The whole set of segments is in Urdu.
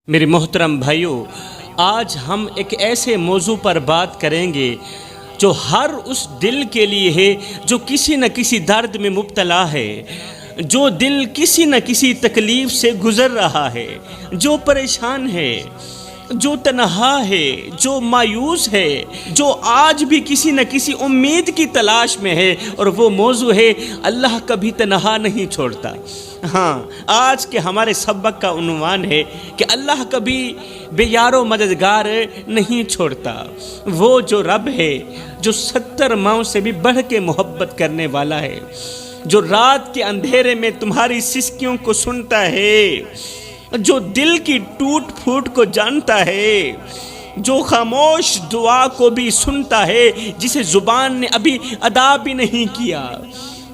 میرے محترم بھائیوں، آج ہم ایک ایسے موضوع پر بات کریں گے جو ہر اس دل کے لیے ہے جو کسی نہ کسی درد میں مبتلا ہے، جو دل کسی نہ کسی تکلیف سے گزر رہا ہے، جو پریشان ہے، جو تنہا ہے، جو مایوس ہے، جو آج بھی کسی نہ کسی امید کی تلاش میں ہے، اور وہ موضوع ہے اللہ کبھی تنہا نہیں چھوڑتا۔ ہاں، آج کے ہمارے سبق کا عنوان ہے کہ اللہ کبھی بے یار و مددگار نہیں چھوڑتا۔ وہ جو رب ہے جو 70 ماؤں سے بھی بڑھ کے محبت کرنے والا ہے، جو رات کے اندھیرے میں تمہاری سسکیوں کو سنتا ہے، جو دل کی ٹوٹ پھوٹ کو جانتا ہے، جو خاموش دعا کو بھی سنتا ہے، جسے زبان نے ابھی ادا بھی نہیں کیا،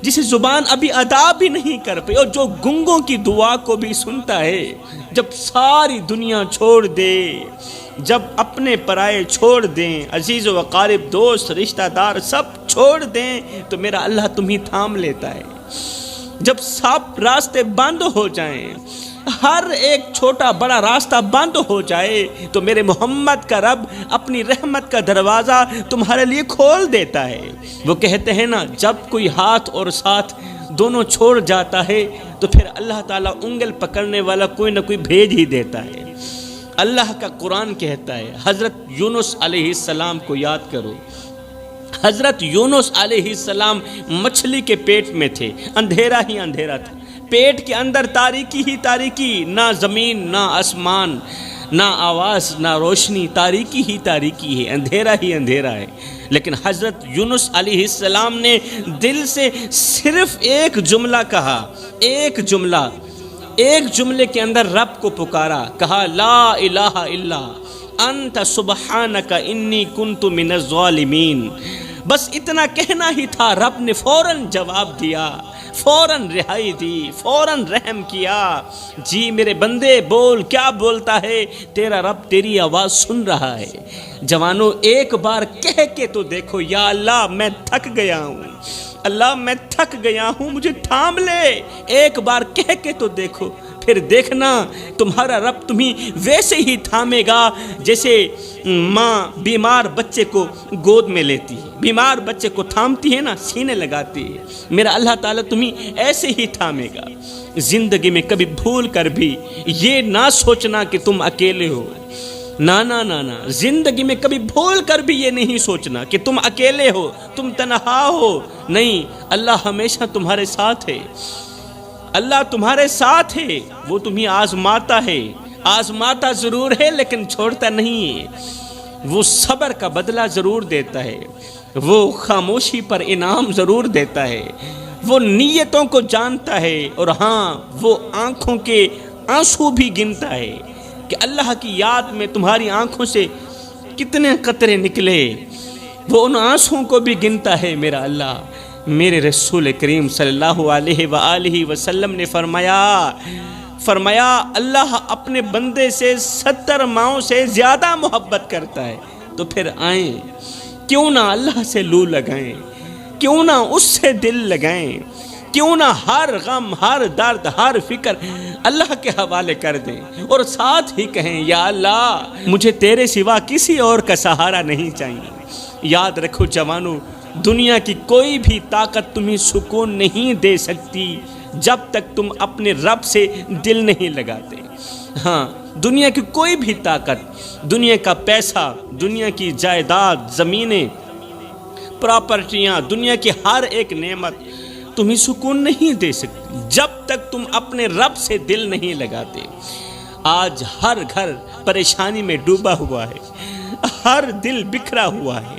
جسے زبان ابھی ادا بھی نہیں کر پائی، اور جو گنگوں کی دعا کو بھی سنتا ہے۔ جب ساری دنیا چھوڑ دے، جب اپنے پرائے چھوڑ دیں، عزیز و اقارب، دوست، رشتہ دار سب چھوڑ دیں، تو میرا اللہ تمہیں تھام لیتا ہے۔ جب سب راستے بند ہو جائیں، ہر ایک چھوٹا بڑا راستہ بند ہو جائے، تو میرے محمد کا رب اپنی رحمت کا دروازہ تمہارے لیے کھول دیتا ہے۔ وہ کہتے ہیں نا، جب کوئی ہاتھ اور ساتھ دونوں چھوڑ جاتا ہے تو پھر اللہ تعالیٰ انگل پکڑنے والا کوئی نہ کوئی بھیج ہی دیتا ہے۔ اللہ کا قرآن کہتا ہے، حضرت یونس علیہ السلام کو یاد کرو۔ حضرت یونس علیہ السلام مچھلی کے پیٹ میں تھے، اندھیرا ہی اندھیرا تھا، پیٹ کے اندر تاریکی ہی تاریکی، نہ زمین نہ آسمان، نہ آواز نہ روشنی، تاریکی ہی تاریکی ہے، اندھیرا ہی اندھیرا ہے۔ لیکن حضرت یونس علیہ السلام نے دل سے صرف ایک جملہ کہا، ایک جملے کے اندر رب کو پکارا، کہا لا الہ الا انت سبحانک انی کنت من الظالمین۔ بس اتنا کہنا ہی تھا، رب نے فوراً جواب دیا، فوراً رہائی دی، فوراً رحم کیا۔ جی میرے بندے، بول، کیا بولتا ہے؟ تیرا رب تیری آواز سن رہا ہے۔ جوانوں، ایک بار کہہ کے تو دیکھو، یا اللہ میں تھک گیا ہوں، اللہ میں تھک گیا ہوں، مجھے تھام لے۔ ایک بار کہہ کے تو دیکھو، پھر دیکھنا تمہارا رب تمہیں ویسے ہی تھامے گا جیسے ماں بیمار بچے کو گود میں لیتی ہے، بیمار بچے کو تھامتی ہے نا، سینے لگاتی ہے۔ میرا اللہ تعالیٰ تمہیں ایسے ہی تھامے گا۔ زندگی میں کبھی بھول کر بھی یہ نہ سوچنا کہ تم اکیلے ہو، نہ، زندگی میں کبھی بھول کر بھی یہ نہیں سوچنا کہ تم اکیلے ہو، تم تنہا ہو۔ نہیں، اللہ ہمیشہ تمہارے ساتھ ہے، اللہ تمہارے ساتھ ہے۔ وہ تمہیں آزماتا ہے، آزماتا ضرور ہے لیکن چھوڑتا نہیں ہے۔ وہ صبر کا بدلہ ضرور دیتا ہے، وہ خاموشی پر انعام ضرور دیتا ہے، وہ نیتوں کو جانتا ہے، اور ہاں، وہ آنکھوں کے آنسو بھی گنتا ہے کہ اللہ کی یاد میں تمہاری آنکھوں سے کتنے قطرے نکلے، وہ ان آنسوؤں کو بھی گنتا ہے میرا اللہ۔ میرے رسول کریم صلی اللہ علیہ وآلہ وسلم نے فرمایا اللہ اپنے بندے سے 70 ماؤں سے زیادہ محبت کرتا ہے۔ تو پھر آئیں، کیوں نہ اللہ سے لو لگائیں، کیوں نہ اس سے دل لگائیں، کیوں نہ ہر غم، ہر درد، ہر فکر اللہ کے حوالے کر دیں، اور ساتھ ہی کہیں یا اللہ مجھے تیرے سوا کسی اور کا سہارا نہیں چاہیے۔ یاد رکھو جوانوں، دنیا کی کوئی بھی طاقت تمہیں سکون نہیں دے سکتی جب تک تم اپنے رب سے دل نہیں لگاتے۔ ہاں، دنیا کی کوئی بھی طاقت، دنیا کا پیسہ، دنیا کی جائیداد، زمینیں، پراپرٹیاں، دنیا کی ہر ایک نعمت تمہیں سکون نہیں دے سکتی جب تک تم اپنے رب سے دل نہیں لگاتے۔ آج ہر گھر پریشانی میں ڈوبا ہوا ہے، ہر دل بکھرا ہوا ہے،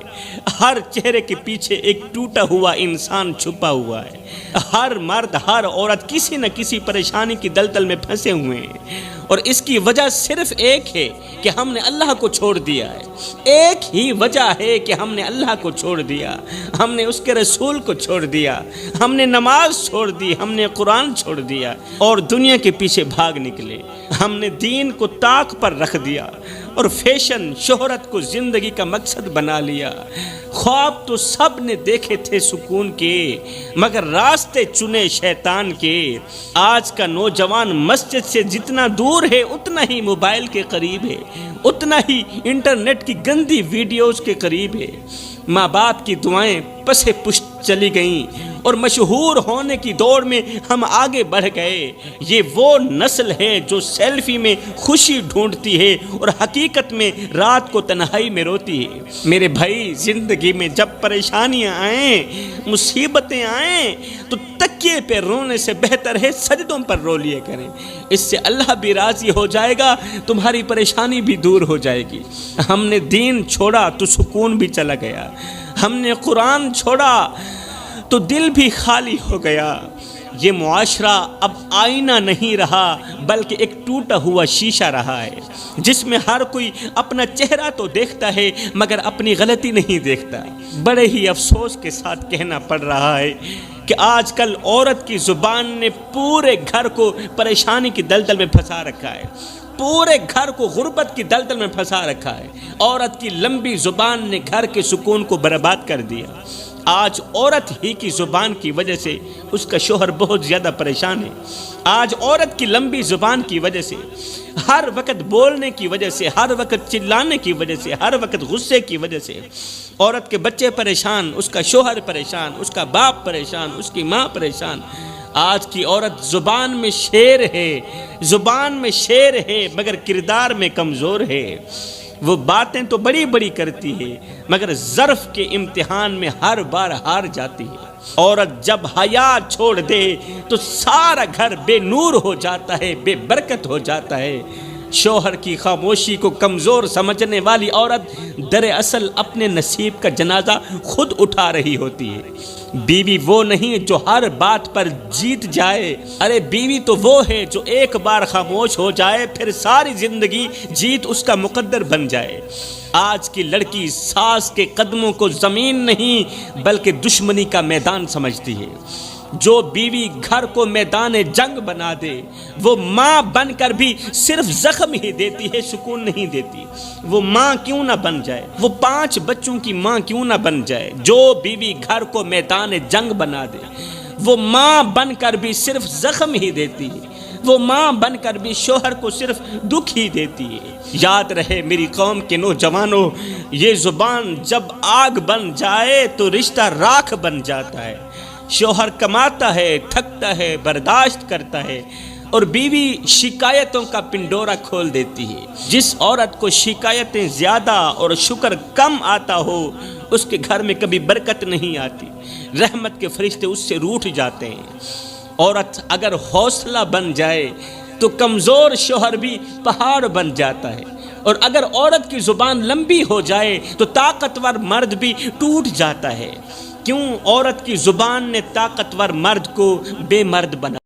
ہر چہرے کے پیچھے ایک ٹوٹا ہوا انسان چھپا ہوا ہے، ہر مرد، ہر عورت کسی نہ کسی پریشانی کی دلدل میں پھنسے ہوئے ہیں، اور اس کی وجہ صرف ایک ہے کہ ہم نے اللہ کو چھوڑ دیا ہے۔ ایک ہی وجہ ہے کہ ہم نے اللہ کو چھوڑ دیا، ہم نے اس کے رسول کو چھوڑ دیا، ہم نے نماز چھوڑ دی، ہم نے قرآن چھوڑ دیا، اور دنیا کے پیچھے بھاگ نکلے۔ ہم نے دین کو طاق پر رکھ دیا، اور فیشن، شہرت کو زندگی کا مقصد بنا لیا۔ خواب تو سب نے دیکھے تھے سکون کے، مگر راستے چنے شیطان کے۔ آج کا نوجوان مسجد سے جتنا دور ہے اتنا ہی موبائل کے قریب ہے، اتنا ہی انٹرنیٹ کی گندی ویڈیوز کے قریب ہے۔ ماں باپ کی دعائیں پس پشت چلی گئیں اور مشہور ہونے کی دوڑ میں ہم آگے بڑھ گئے۔ یہ وہ نسل ہے جو سیلفی میں خوشی ڈھونڈتی ہے اور حقیقت میں رات کو تنہائی میں روتی ہے۔ میرے بھائی، زندگی میں جب پریشانیاں آئیں، مصیبتیں آئیں تو تکیے پہ رونے سے بہتر ہے سجدوں پر رو لیے کریں۔ اس سے اللہ بھی راضی ہو جائے گا، تمہاری پریشانی بھی دور ہو جائے گی۔ ہم نے دین چھوڑا تو سکون بھی چلا گیا، ہم نے قرآن چھوڑا تو دل بھی خالی ہو گیا۔ یہ معاشرہ اب آئینہ نہیں رہا بلکہ ایک ٹوٹا ہوا شیشہ رہا ہے، جس میں ہر کوئی اپنا چہرہ تو دیکھتا ہے مگر اپنی غلطی نہیں دیکھتا۔ بڑے ہی افسوس کے ساتھ کہنا پڑ رہا ہے کہ آج کل عورت کی زبان نے پورے گھر کو پریشانی کی دلدل میں پھنسا رکھا ہے، پورے گھر کو غربت کی دلدل میں پھنسا رکھا ہے۔ عورت کی لمبی زبان نے گھر کے سکون کو برباد کر دیا۔ آج عورت ہی کی زبان کی وجہ سے اس کا شوہر بہت زیادہ پریشان ہے۔ آج عورت کی لمبی زبان کی وجہ سے، ہر وقت بولنے کی وجہ سے، ہر وقت چلانے کی وجہ سے، ہر وقت غصے کی وجہ سے عورت کے بچے پریشان، اس کا شوہر پریشان، اس کا باپ پریشان، اس کی ماں پریشان۔ آج کی عورت زبان میں شیر ہے، زبان میں شیر ہے مگر کردار میں کمزور ہے۔ وہ باتیں تو بڑی بڑی کرتی ہے مگر ظرف کے امتحان میں ہر بار ہار جاتی ہے۔ عورت جب حیا چھوڑ دے تو سارا گھر بے نور ہو جاتا ہے، بے برکت ہو جاتا ہے۔ شوہر کی خاموشی کو کمزور سمجھنے والی عورت دراصل اپنے نصیب کا جنازہ خود اٹھا رہی ہوتی ہے۔ بیوی وہ نہیں جو ہر بات پر جیت جائے، ارے بیوی تو وہ ہے جو ایک بار خاموش ہو جائے پھر ساری زندگی جیت اس کا مقدر بن جائے۔ آج کی لڑکی ساس کے قدموں کو زمین نہیں بلکہ دشمنی کا میدان سمجھتی ہے۔ جو بیوی گھر کو میدان جنگ بنا دے وہ ماں بن کر بھی صرف زخم ہی دیتی ہے، سکون نہیں دیتی۔ وہ ماں کیوں نہ بن جائے، وہ 5 بچوں کی ماں کیوں نہ بن جائے۔ جو بیوی گھر کو میدان جنگ بنا دے وہ ماں بن کر بھی صرف زخم ہی دیتی ہے، وہ ماں بن کر بھی شوہر کو صرف دکھ ہی دیتی ہے۔ یاد رہے میری قوم کے نوجوانوں، یہ زبان جب آگ بن جائے تو رشتہ راکھ بن جاتا ہے۔ شوہر کماتا ہے، تھکتا ہے، برداشت کرتا ہے اور بیوی شکایتوں کا پنڈورا کھول دیتی ہے۔ جس عورت کو شکایتیں زیادہ اور شکر کم آتا ہو اس کے گھر میں کبھی برکت نہیں آتی، رحمت کے فرشتے اس سے روٹھ جاتے ہیں۔ عورت اگر حوصلہ بن جائے تو کمزور شوہر بھی پہاڑ بن جاتا ہے، اور اگر عورت کی زبان لمبی ہو جائے تو طاقتور مرد بھی ٹوٹ جاتا ہے۔ کیوں عورت کی زبان نے طاقتور مرد کو بے مرد بنا